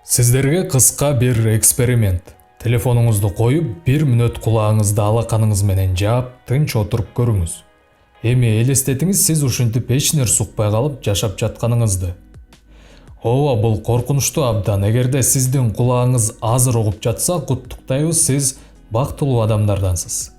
Сіздерге қысқа бір эксперимент. Телефоныңызды қойып, 1 мүнөт құлағыңызды алақаныңыз менен жаап, тынч отырып көріңіз. Эми элестетиңиз, сиз ушинтип эч нерсе укпай калып жашап жатканыңызды. Ооба, бул коркунучтуу абдан. Эгерде сиздин кулагыңыз азыр угуп жатса, куттуктайбыз, сиз бактылуу адамдардансыз.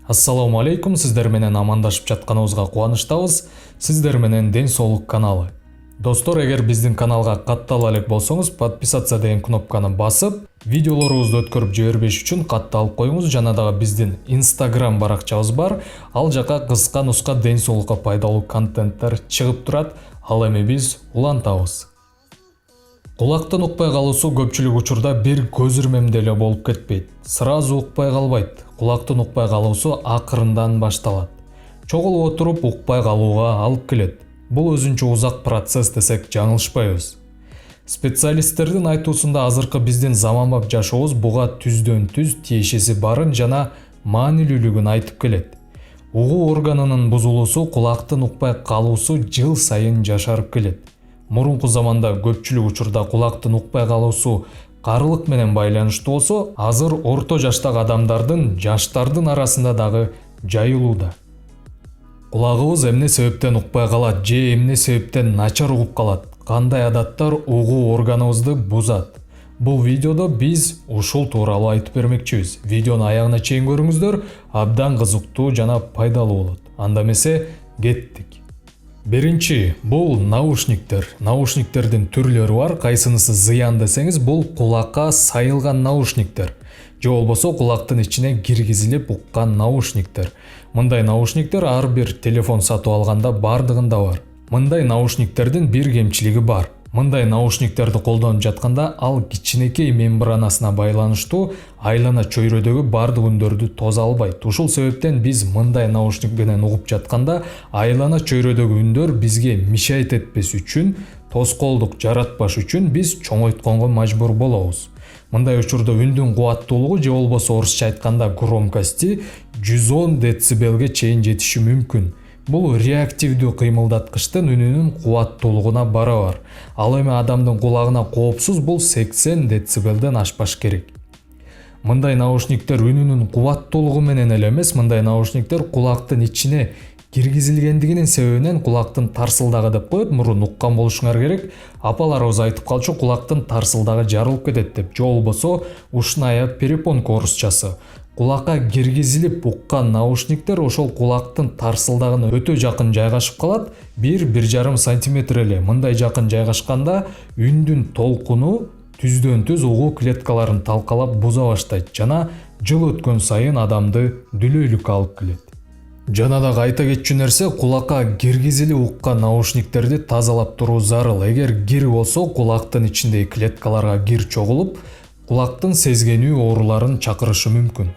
Ассаламу алейкум, сиздер менен амандашып жатканыбызга кубанычтабыз. Сиздер менен Ден соолук каналы. Достор, эгер биздин каналга каттала элек болсоңуз, подписаться деген кнопканы басып, видеолорубузду өткөрүп жибербеш үчүн катталып коюңуз. Жана дагы биздин Instagram баракчабыз бар. Ал жака кыска нуска ден соолукка пайдалуу контенттер чыгып турат. Ал эми биз улантабыз. Кулактан укпай калуусу көпчүлүк учурда бир көз ирмемде эле болуп кетпейт. Сразу укпай калбайт. Кулактан укпай калуусу акырындан башталат. Чогулуп отуруп укпай калууга алып келет. Бул өзүнчө узак процесс десек жаңылышпайбыз. Специалисттердин айтуусунда азыркы биздин заманбап жашообуз буга түздөн түз тиешеси барын жана маанилүүлүгүн айтып келет. Угуу органынын бузулуусу, кулактан укпай калуусу жыл сайын жашарып келет. Мурунку заманда көпчүлүк учурда кулактан укпай калуусу карылык менен байланыштуу болсо, азыр орто жаштагы адамдардын, жаштардын арасында дагы жайылууда. Кулагыбыз эмне себептен укпай калат же эмне себептен начар угуп калат? Кандай адаттар угуу органыбызды бузат? Бул видеодо биз ушул тууралуу айтып бермекчибиз. Видеону аягына чейин көрүңүздөр, абдан кызыктуу жана пайдалуу болот. Анда эмесе кеттик. Биринчи, бул наушниктер. Наушниктердин түрлөрү бар. Кайсынысы зыян десеңиз, бул кулакка сайылган наушниктер. Же болбосо кулактын ичине киргизилип уккан наушниктер. Мындай наушниктер ар бир телефон сатып алганда бардыгында бар. Мындай наушниктердин бир кемчилиги бар. Мындай наушниктерди колдонуп жатканда ал кичинекей мембранасына байланыштуу айлана чөйрөдөгү бардык үндөрдү тоза албайт. Ушул себептен биз мындай наушник менен угуп жатканда айлана чөйрөдөгү үндөр бизге мишайт этпес үчүн, тоскоолдук жаратпаш үчүн биз чоңойтконго мажбур болобуз. Мындай учурда үндүн кубаттуулугу же болбосо орусча айтканда громкости 110 децибелге чейин жетиши мүмкүн. Бул реактивдүү кыймылдаткычтын үнүнүн кубаттуулугуна барабар. Ал эми адамдын кулагына коопсуз бул 80 децибелден ашпаш керек. Мындай наушниктер үнүнүн кубаттуулугу менен эле эмес, мындай наушниктер кулактын ичине киргизилгендигинин себебинен кулактын тарсылдагы деп коет. Мурун уккан болушуңар керек. Апаларыбыз айтып калчу, кулактын тарсылдагы жарылып кетет деп. Же болбосо ушная перепонка орусчасы. Кулакка киргизилип уккан наушниктер ошол кулактын тарсылдагына өтө жакын жайгашып калат, 1-1,5 сантиметр эле. Мындай жакын жайгашканда үндүн толкуну түздөн түз угуу клеткаларын талкалап буза баштайт жана жыл өткөн сайын адамды дүлөйлүккө алып келет. Жана дагы айта кетчү нерсе, кулакка киргизилип уккан наушниктерди тазалап туруу зарыл. Эгер кир болсо, кулактын ичиндеги клеткаларга кир чогулуп, кулактын сезгенүү ооруларын чакырышы мүмкүн.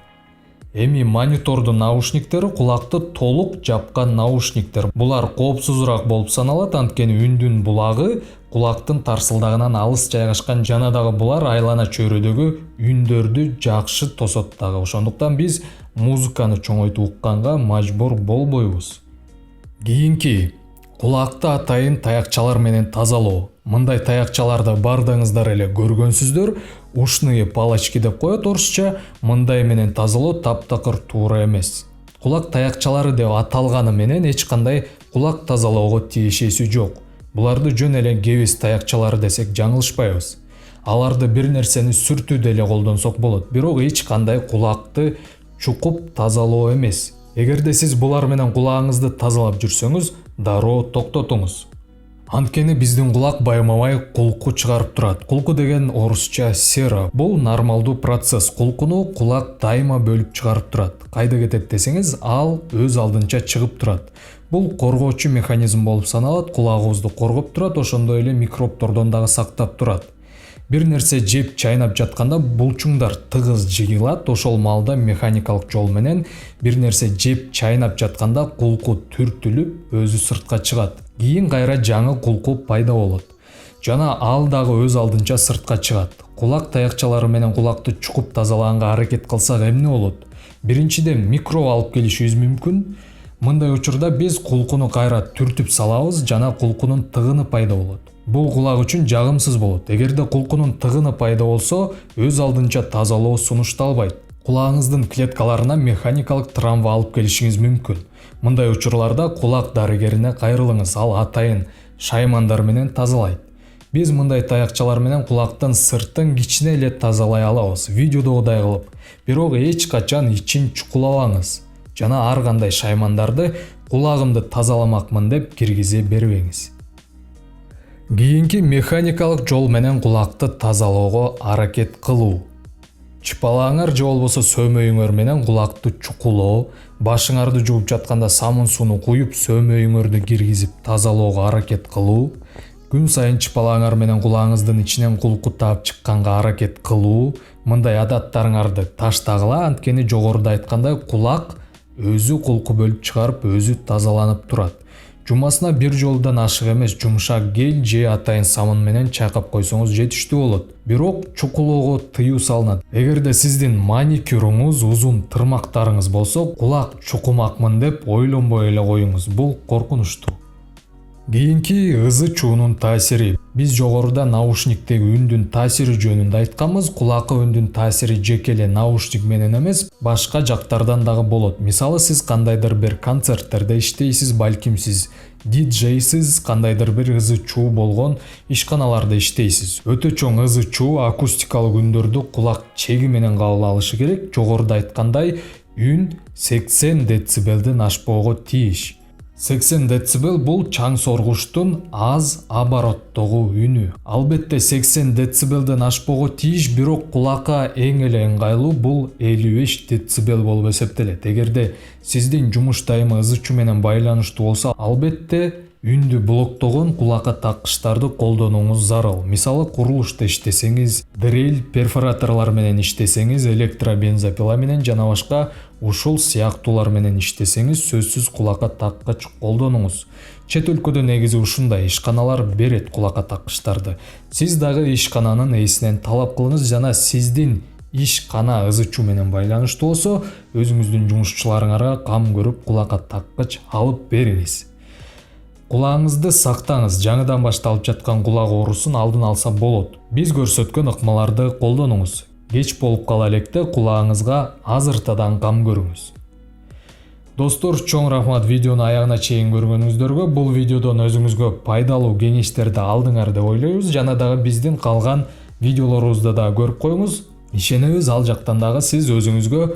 Эми монитордун наушниктери кулакты толук жапкан наушниктер. Булар коопсузураак болуп саналат, анткени үндүн булагы кулактын тарсылдагынан алыс жайгашкан жана дагы булар айлана чөйрөдөгү үндөрдү жакшы тосот дагы. Ошондуктан биз музыканы чоңойтуп укканга мажбур болбойбуз. Кийинки, кулакты атайын таякчалар менен тазалоо. Мындай таякчаларды бардыгыңыздар эле көргөнсүздөр. Ушные палочки деп коет орусча. Мындай менен тазалоо таптакыр туура эмес. Кулак таякчалары деп аталганы менен эч кандай кулак тазалоого тиешеси жок. Буларды жөн эле кебиз таякчалары десек жаңылышпайбыз. Аларды бир нерсени сүртүүдө эле колдонсок болот, бирок эч кандай кулакты чукуп тазалоо эмес. Эгерде сиз булар менен кулагыңызды тазалап жүрсөңүз, дароо токтотуңуз. Анткени биздин кулак байма-бай кулку чыгарып турат. Кулку деген орусча сера. Бул нормалдуу процесс. Кулкуну кулак дайыма бөлүп чыгарып турат. Кайда кетет десеңиз, ал өз алдынча чыгып турат. Бул коргоочу механизм болуп саналат. Кулагыбызды коргоп турат, ошондой эле микробтордон дагы сактап турат. Бир нерсе жеп чайнап жатканда булчуңдар тыгыз жыйылат. Ошол маалда механикалык жол менен бир нерсе жеп чайнап жатканда кулку түртүлүп өзү сыртка чыгат. Кийин кайра жаңы кулку пайда болот. Жана ал дагы өз алдынча сыртка чыгат. Кулак таякчалары менен кулакты чукуп тазалаганга аракет кылсак эмне болот? Биринчиден микроб алып келишибиз мүмкүн. Мындай учурда биз кулкуну кайра түртүп салабыз жана кулкунун тыгыны пайда болот. Бул кулак үчүн жагымсыз болот. Эгерде кулкунун тыгыны пайда болсо, өз алдынча тазалоо сунушталбайт. Кулагыңыздын клеткаларына механикалык травма алып келишиңиз мүмкүн. Мындай учурларда кулак дарыгерине кайрылыңыз, ал атайын шаймандар менен тазалайт. Биз мындай таякчалар менен кулактын сыртын кичине эле тазалай алабыз, видеодогудай кылып. Бирок эч качан ичин чукулабаңыз жана ар кандай шаймандарды кулагымды тазаламакмын деп киргизе бербеңиз. Кийинки механикалык жол менен кулакты тазалоого аракет кылуу. Чыпалаңар же болбосо сөөмөйүңөр менен кулакты чукулоо, башыңарды жууп жатканда самын сууну куюп сөөмөйүңөрдү киргизип тазалоого аракет кылуу, күн сайын чыпалаңар менен кулагыңыздын ичинен кулку таап чыкканга аракет кылуу, мындай адаттарыңарды таштагыла, анткени жогоруда айткандай кулак өзү кулку бөлүп чыгарып, өзү тазаланып турат. Жумасына бир жолудан ашык эмес жумшак гель же атайын самын менен чайкап койсоңуз жетиштүү болот. Бирок чукулоого тыюу салынат. Эгерде сиздин маникюруңуз, узун тырмактарыңыз болсо, кулак чукумакмын деп ойлонбой эле коюңуз. Бул коркунучтуу. Кийинки ызы чуунун таасири. Биз жогоруда наушниктеги үндүн таасири жөнүндө айтканбыз. Кулакка үндүн таасири жеке эле наушник менен эмес, башка жактардан дагы болот. Мисалы, сиз кандайдыр бир концерттерде иштейсиз, балким сиз диджейсиз, кандайдыр бир ызы чуу болгон ишканаларда иштейсиз. Өтө чоң ызы чуу акустикалык үндөрдү кулак чеги менен кабыл алышы керек. Жогоруда айткандай, үн 80 децибелден ашпоого тийиш. 80 децибел бул чаң соргуштун аз обороттогу үнү. Албетте 80 децибелден ашпоого тийиш, бирок кулакка эң эле ыңгайлуу бул 55 децибел болуп эсептелет. Эгерде сиздин жумуш дайыма ызы чуу менен байланыштуу болсо, албетте үндү блоктогон кулакка таккычтарды колдонууңуз зарыл. Мисалы, курулушта иштесеңиз, дрель, перфораторлор менен иштесеңиз, электробензопила менен жана башка ушул сыяктуулар менен иштесеңиз, сөзсүз кулакка таккыч колдонуңуз. Чет өлкөдө негизи ушундай ишканалар берет кулакка таккычтарды. Сиз дагы ишкананын ээсинен талап кылыңыз жана сиздин ишкана ызы чуу менен байланыштуу болсо, өзүңүздүн жумушчуларыңарга кам көрүп кулакка таккыч алып бериңиз. Кулагыңызды сактаңыз. Жаңыдан башталып жаткан кулак оорусун алдын алса болот. Биз көрсөткөн ыкмаларды колдонуңуз. Кеч болуп кала электе кулагыңызга азыртадан кам көрүңүз. Достор, чоң рахмат видеону аягына чейин көргөнүңүздөргө. Бул видеодон өзүңүзгө пайдалуу кеңештерди алдыңар деп ойлойбуз. Жана дагы биздин калган видеолорубузду да көрүп коюңуз. Ишенебиз, ал жактан дагы сиз өзүңүзгө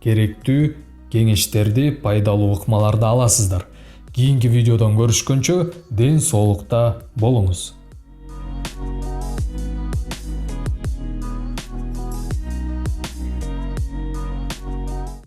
керектүү кеңештерди, пайдалуу ыкмаларды аласыздар. Кийинки видеодон көрүшкөнчө ден соолукта болуңуз.